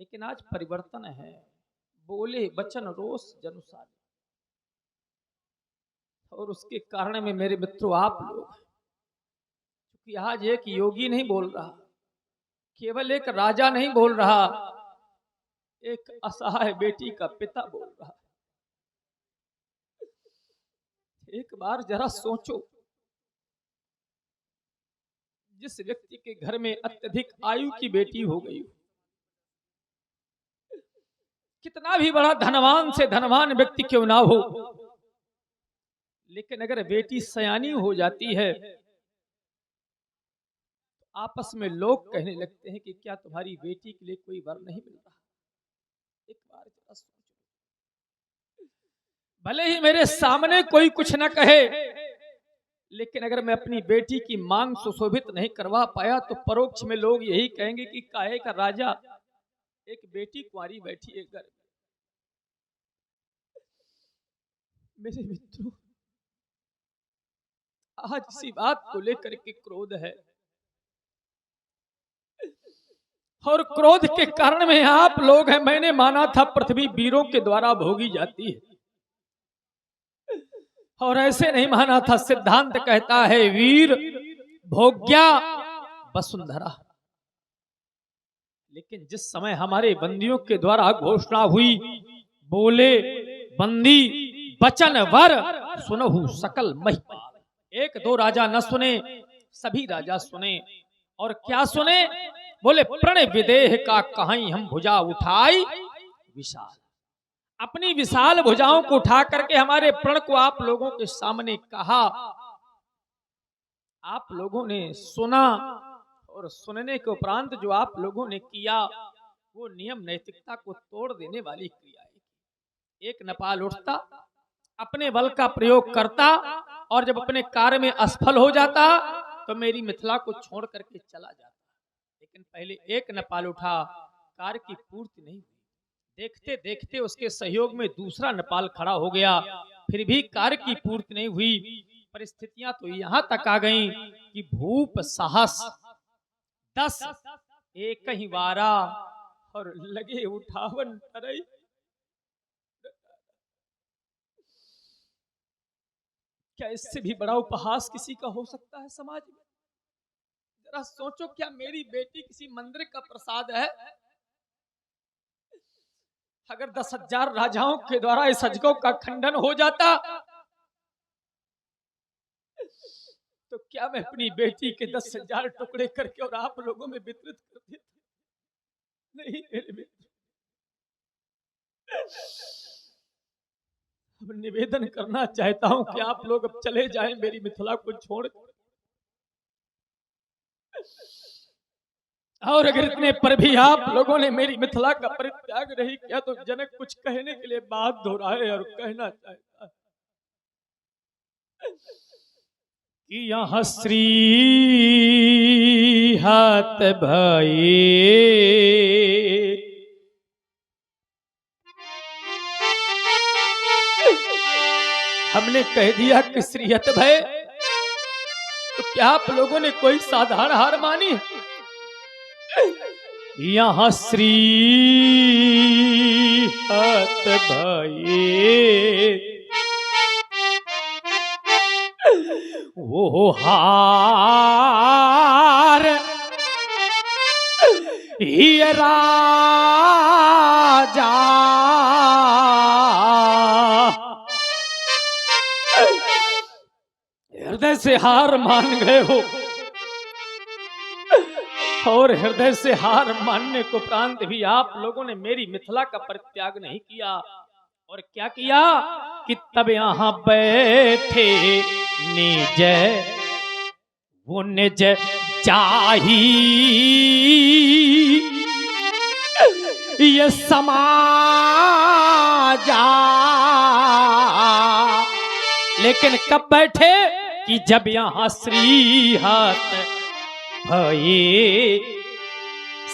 लेकिन आज परिवर्तन है। बोले वचन रोष जनुसार, और उसके कारण में मेरे मित्रों आप लोग, क्योंकि आज एक योगी नहीं बोल रहा, केवल एक राजा नहीं बोल रहा, एक असहाय बेटी का पिता बोल रहा। एक बार जरा सोचो, जिस व्यक्ति के घर में अत्यधिक आयु की बेटी हो गई, कितना भी बड़ा धनवान से धनवान व्यक्ति क्यों ना हो, लेकिन अगर बेटी सयानी हो जाती है, आपस में लोग कहने लगते हैं कि क्या तुम्हारी बेटी के लिए कोई वर नहीं मिल रहा। एक बार जरा सोचो, भले ही मेरे सामने कोई कुछ ना कहे, लेकिन अगर मैं अपनी बेटी की मांग सुशोभित नहीं करवा पाया तो परोक्ष में लोग यही कहेंगे कि काहे का राजा, एक बेटी कुंवारी बैठी है घर। मेरे मित्रों, आज इसी बात को लेकर के क्रोध है, और क्रोध के कारण में आप लोग हैं। मैंने माना था पृथ्वी वीरों के द्वारा भोगी जाती है, और ऐसे नहीं माना था। सिद्धांत कहता है वीर भोग्या वसुंधरा। लेकिन जिस समय हमारे बंदियों के द्वारा घोषणा हुई, बोले बंदी वचन वर सुनहु सकल महिपाल, एक दो राजा न सुने, सभी राजा सुने। और क्या सुने? बोले प्रणय विदेह का कहीं हम भुजा उठाई विशाल। अपनी विशाल भुजाओं को उठा करके हमारे प्रण को आप लोगों के सामने कहा, आप लोगों ने सुना, और सुनने के उपरांत जो आप लोगों ने किया वो नियम नैतिकता को तोड़ देने वाली क्रिया है। एक नेपाल उठता, अपने बल का प्रयोग करता, और जब अपने कार्य में असफल हो जाता तो मेरी मिथिला को छोड़ करके चला जाता। लेकिन पहले एक नेपाल उठा, कार्य की पूर्ति नहीं हुई, देखते देखते उसके सहयोग में दूसरा नेपाल खड़ा हो गया, फिर भी कार्य की पूर्ति नहीं हुई। परिस्थितियां तो यहां तक आ गईं कि भूप साहस 10 एक ही वारा, और लगे उठावन तरई। क्या इससे भी बड़ा उपहास किसी का हो सकता है समाज में? जरा सोचो, क्या मेरी बेटी किसी मंदिर का प्रसाद है? अगर 10,000 राजाओं के द्वारा इस अजगों का खंडन हो जाता तो क्या मैं अपनी बेटी के 10,000 टुकड़े करके और आप लोगों में वितरित कर देता? नहीं मेरे मित्र, अब निवेदन करना चाहता हूं कि आप लोग अब चले जाएं मेरी मिथिला को छोड़। और अगर इतने पर भी आप लोगों ने मेरी मिथिला का परित्याग नहीं किया तो जनक कुछ कहने के लिए बात दोहराए और कहना चाहता है कि यहाँ श्री हाथ भाई हमने कह दिया कि श्रीहत भय, तो क्या आप लोगों ने कोई साधारण हार मानी? यहाँ श्री हत भाई वो हार ही राजा हृदय से हार मान गए हो, और हृदय से हार मानने को उपरांत भी आप लोगों ने मेरी मिथिला का परित्याग नहीं किया। और क्या किया कि तब यहां बैठे निज वो निज चाही ये समाजा। लेकिन कब बैठे कि जब यहां श्रीहत भये।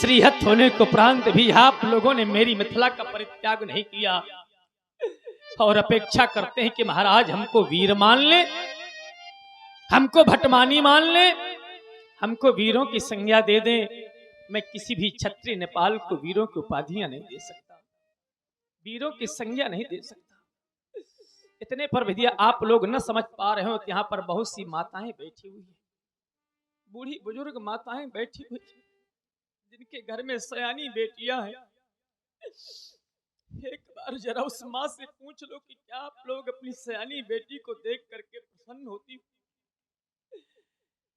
श्रीहत होने को उपरांत भी आप लोगों ने मेरी मिथिला का परित्याग नहीं किया, और अपेक्षा करते हैं कि महाराज हमको वीर मान ले, हमको भटमानी मान ले, हमको वीरों की संज्ञा दे दें। मैं किसी भी क्षत्रिय नेपाल को वीरों की उपाधियां नहीं दे सकता, वीरों की संज्ञा नहीं दे सकता। इतने पर भी आप लोग न समझ पा रहे हो, यहाँ पर बहुत सी माताएं बैठी हुई है, बूढ़ी बुजुर्ग माताएं बैठी हुई, जिनके घर में सयानी बेटियां हैं। एक बार जरा उस माँ से पूछ लो कि क्या आप लोग अपनी सयानी बेटी को देख करके प्रसन्न होती?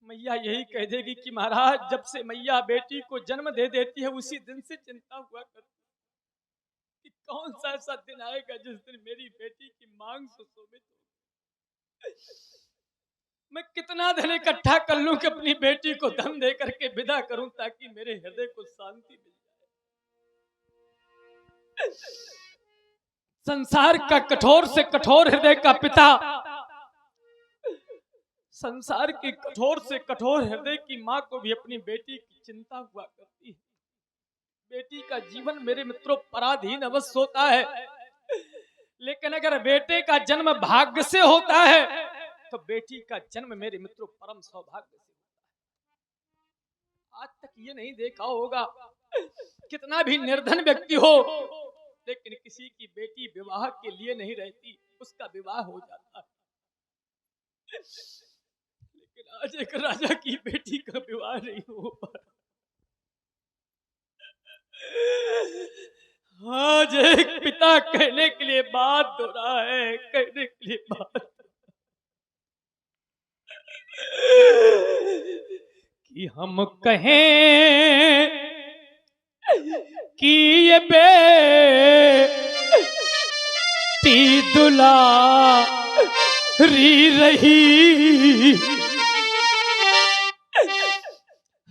मैया यही कह देगी कि महाराज, जब से मैया बेटी को जन्म दे देती है उसी दिन से चिंता हुआ करती कि कौन सा ऐसा दिन आएगा जिस दिन मेरी बेटी की मांग सुशोभित हो। मैं कितना धन इकट्ठा कर लूं कि अपनी बेटी को धन दे करके विदा करूं ताकि मेरे हृदय को शांति मिल जाए। संसार का कठोर से कठोर हृदय का पिता, संसार की कठोर से कठोर हृदय की माँ को भी अपनी बेटी की चिंता हुआ करती है। बेटी का जीवन मेरे मित्रों पराधीन अवश्य होता है, लेकिन अगर बेटे का जन्म भाग्य से होता है तो बेटी का जन्म मेरे मित्रों परम सौभाग्य से होता है। आज तक ये नहीं देखा होगा, कितना भी निर्धन व्यक्ति हो लेकिन किसी की बेटी विवाह के लिए नहीं रहती, उसका विवाह हो जाता है। लेकिन आज एक राजा की बेटी का विवाह नहीं हो पा रहा। आज एक पिता कहने के लिए बात हो रहा है, कहने के लिए बात कि हम कहें कि ये बेटी दुलारी रही।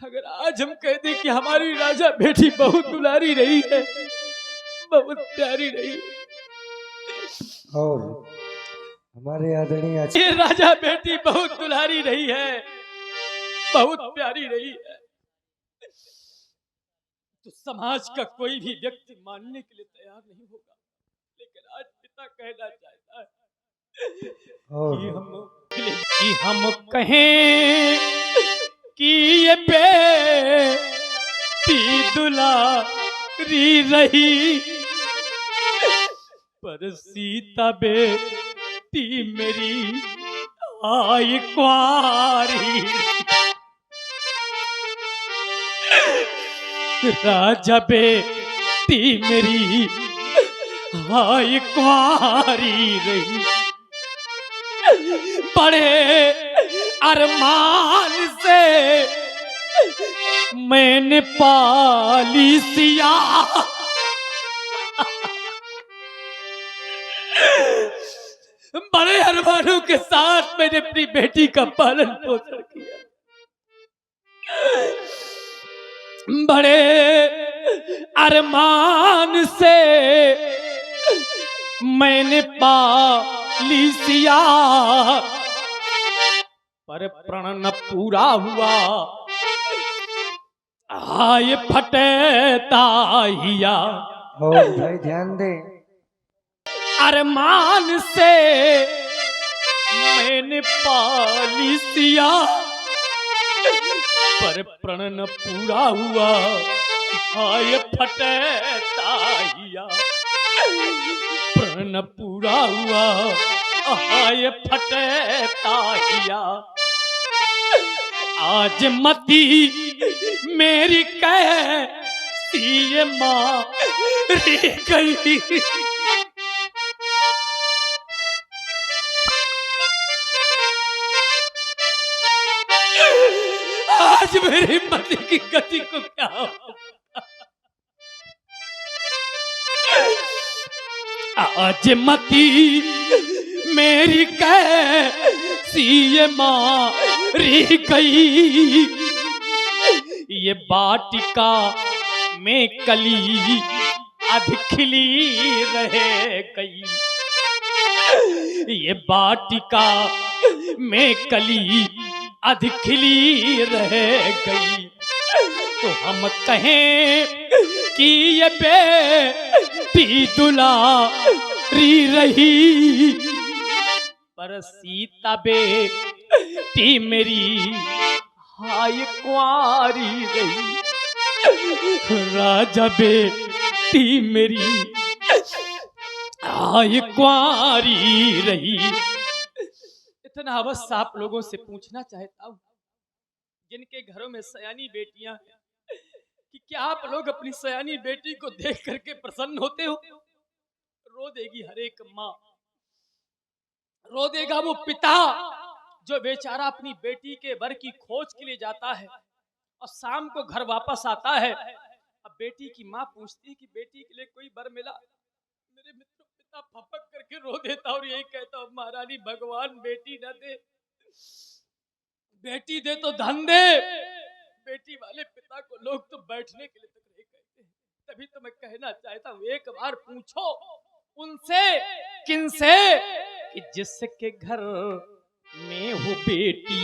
अगर आज हम कह दें कि हमारी राजा बेटी बहुत दुलारी रही है, बहुत प्यारी रही है, और हमारे आदरणीय ये राजा बेटी बहुत दुलारी रही है, बहुत प्यारी रही है, तो समाज का कोई भी व्यक्ति मानने के लिए तैयार नहीं होगा। लेकिन आज पिता कहना चाहता है कि हम कहें कि ये बेटी दुलारी रही, पर सीता बेटी मेरी आई कुंवारी। राजा बेटी मेरी आई कुंवारी रही, बड़े अरमान से मैंने पाली सिया, बड़े अरमानों के साथ मैंने अपनी बेटी का पालन पोषण किया, बड़े अरमान से मैंने पाली सिया, पर प्रण न पूरा हुआ आए फटे ताहिया। और भाई ध्यान दे, अरमान से मैंने पाली सिया, पर प्रण न पूरा हुआ आए फटे ताहिया, प्रण न पूरा हुआ आए फटे ताहिया। आज मती मेरी कैसी ये माँ गई, आज मेरी पति की गति को क्या होगा? आज मती मेरी कैसी ये मारी गई, ये वाटिका में कली अध खिली रह गई, ये वाटिका में कली अध खिली रह गई। तो हम कहें कि ये बेटी दुलारी रही, पर सीता बेटी मेरी हाय कुंवारी रही। राजा बेटी मेरी आय कुंवारी रही। इतना अवश्य आप लोगों से पूछना चाहता हूं, जिनके घरों में सयानी बेटियां हैं, कि क्या आप लोग अपनी सयानी बेटी को देख करके प्रसन्न होते हो? रो देगी हर एक माँ, रो देगा वो पिता जो बेचारा अपनी बेटी के वर की खोज के लिए जाता है और शाम को घर वापस आता है। अब बेटी की माँ पूछती है कि बेटी के लिए कोई वर मिला? मेरे मित्र पिता फपक करके रो देता और यही कहता, महारानी भगवान बेटी न दे, बेटी दे तो धन दे। बेटी वाले पिता को लोग तो बैठने के लिए तक नहीं कहते। तभी तो मैं कहना चाहता हूँ, एक बार पूछो उनसे, किनसे, कि जिसके घर में हो बेटी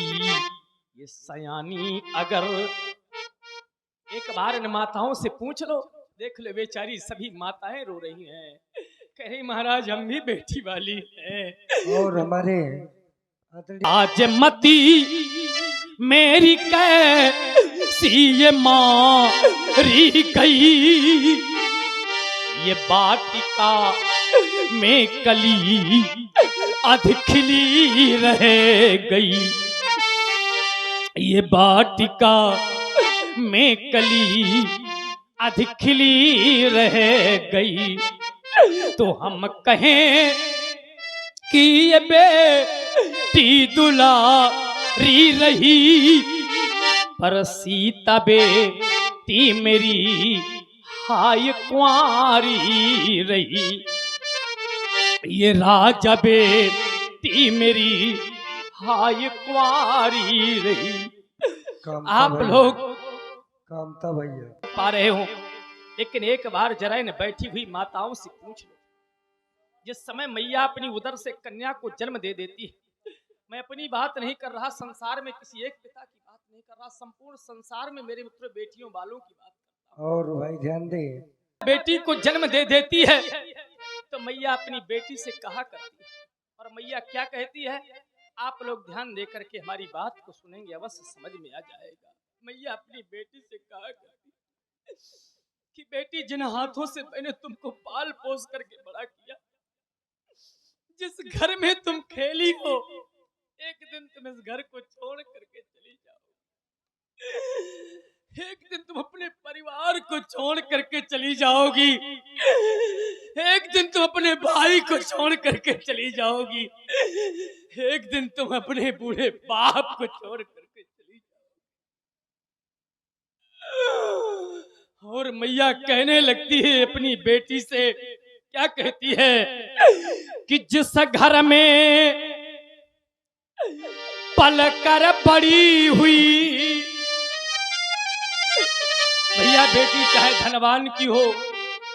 ये सयानी, अगर एक बार इन माताओं से पूछ लो, देख लो बेचारी सभी माताएं रो रही हैं, कह रही महाराज हम भी बेटी वाली हैं। और हमारे आज मती मेरी कैसी ये मारी गई, ये बाटिका में कली अधखिली रह गई, ये बाटिका में कली अधखिली रह गई। तो हम कहें कि ये बेटी दुलारी रही, पर सीता बेटी मेरी हाय कुंवारी रही, ये राजा बेटी मेरी हाय कुंवारी रही। आप लोग कामता भैया पा रहे हो, लेकिन एक बार जरा इन बैठी हुई माताओं से पूछ लो, जिस समय मैया अपनी उदर से कन्या को जन्म दे देती है, मैं अपनी बात नहीं कर रहा, संसार में किसी एक पिता की बात नहीं कर रहा, संपूर्ण संसार में मेरे मित्र बेटियों वालों की बात कर रहा हूं। और भाई ध्यान दे, बेटी को जन्म दे देती है तो मैया अपनी बेटी से कहा करती है, और मैया क्या कहती है, आप लोग ध्यान दे करके हमारी बात को सुनेंगे, अवश्य समझ में आ जाएगा। मैया अपनी बेटी से कहा करती कि बेटी, जिन हाथों से मैंने तुमको पाल पोस करके बड़ा किया, जिस घर में तुम खेली हो, एक दिन तुम इस घर को छोड़ करके चली जाओ, एक दिन तुम अपने परिवार को छोड़ करके चली जाओगी, एक दिन तुम अपने भाई को छोड़ करके चली जाओगी, एक दिन तुम अपने बूढ़े बाप को छोड़ करके चली जाओगी। और मैया कहने लगती है अपनी बेटी से, क्या कहती है कि जिस घर में पलकर बड़ी हुई, भैया बेटी चाहे धनवान की हो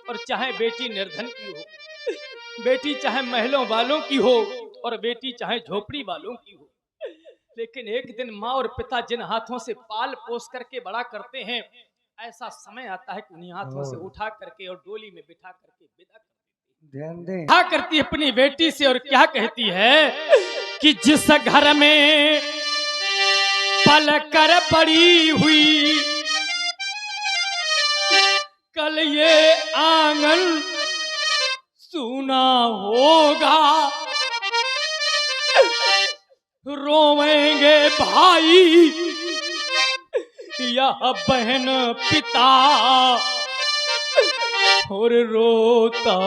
और चाहे बेटी निर्धन की हो, बेटी चाहे महलों वालों की हो और बेटी चाहे झोपड़ी वालों की हो, लेकिन एक दिन माँ और पिता जिन हाथों से पाल पोस करके बड़ा करते हैं, ऐसा समय आता है कि उन्हीं हाथों से उठा करके और डोली में बिठा करके विदा करते हैं। ध्यान दे, क्या करती है अपनी बेटी से और क्या कहती है कि जिस घर में पलकर बड़ी हुई, कल ये आंगन सूना होगा, रोवेंगे भाई या बहन पिता, और रोता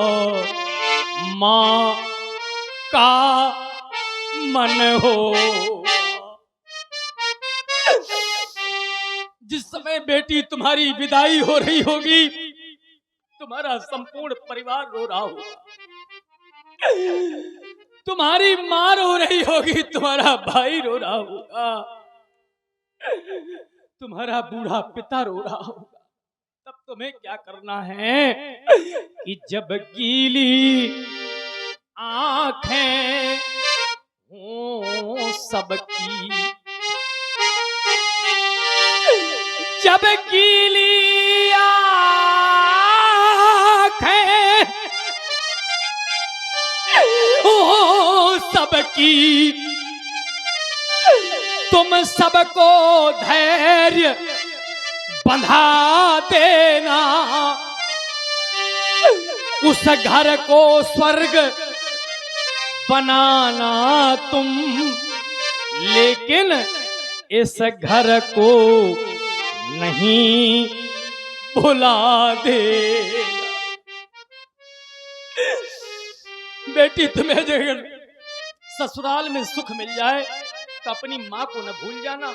माँ का मन हो। जिस समय बेटी तुम्हारी विदाई हो रही होगी, तुम्हारा संपूर्ण परिवार रो रहा होगा, तुम्हारी माँ रो रही होगी, तुम्हारा भाई रो रहा होगा, तुम्हारा बूढ़ा पिता रो रहा होगा। तब तुम्हें क्या करना है कि जब गीली आंखें हो सबकी, जब गीली आंखें हो सबकी, तुम सबको धैर्य बंधा देना, उस घर को स्वर्ग बनाना तुम, लेकिन इस घर को नहीं भुला देना। बेटी तुम्हें अगर ससुराल में सुख मिल जाए तो अपनी माँ को न भूल जाना,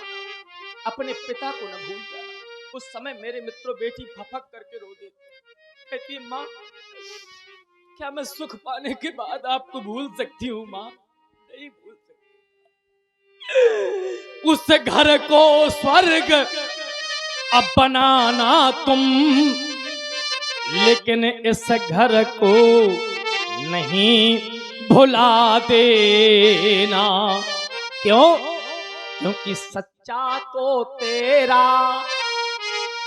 अपने पिता को न भूल जाना। उस समय मेरे मित्रों बेटी फपक करके रो देती, कहती है माँ क्या मैं सुख पाने के बाद आपको भूल सकती हूँ माँ? नहीं भूल सकती। उस घर को स्वर्ग अब बनाना तुम, लेकिन इस घर को नहीं भुला देना। क्यों? क्योंकि सच्चा तो तेरा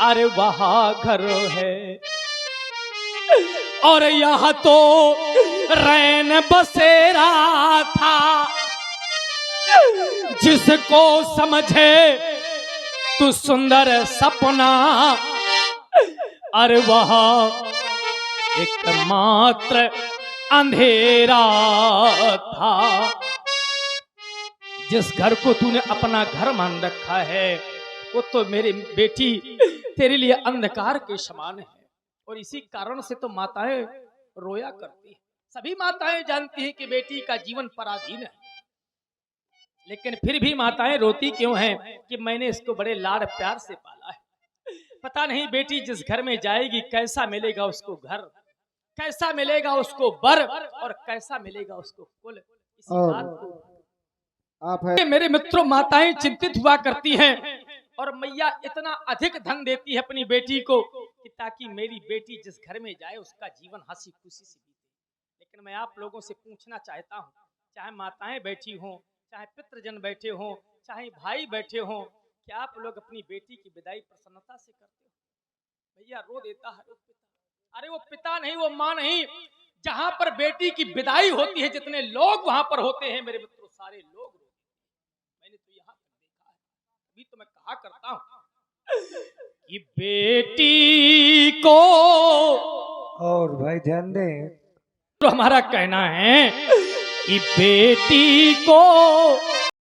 अरे वहाँ घर है, और यह तो रैन बसेरा था, जिसको समझे तू सुंदर सपना, अरे वहाँ एकमात्र अंधेरा था। जिस घर को तूने अपना घर मान रखा है वो तो मेरी बेटी तेरे लिए अंधकार के समान है, और इसी कारण से तो माताएं रोया करती है। सभी माताएं जानती हैं कि बेटी का जीवन पराधीन है, लेकिन फिर भी माताएं रोती क्यों हैं कि मैंने इसको बड़े लाड़ प्यार से पाला है। पता नहीं बेटी जिस घर में जाएगी कैसा मिलेगा उसको घर, कैसा मिलेगा उसको बर, और कैसा मिलेगा उसको कुल। इसी बात को आप है मेरे मित्रों माताएं चिंतित हुआ करती हैं, और मैया इतना अधिक धन देती है अपनी बेटी को कि ताकि मेरी बेटी जिस घर में जाए उसका जीवन हंसी खुशी से बीते। लेकिन मैं आप लोगों से पूछना चाहता हूँ, चाहे माताएं बैठी हों, चाहे पितृजन बैठे हों, चाहे भाई बैठे हों, क्या आप लोग अपनी बेटी की विदाई प्रसन्नता से करते हो? भैया रो देता है वो पिता। अरे वो पिता नहीं, वो माँ नहीं, जहां पर बेटी की विदाई होती है जितने लोग वहां पर होते हैं मेरे मित्रों, सारे लोग रोते हैं। मैंने तो यहाँ तक देखा है। अभी तो मैं कहा करता हूँ कि बेटी को, और भाई ध्यान दें, तो हमारा कहना है कि बेटी को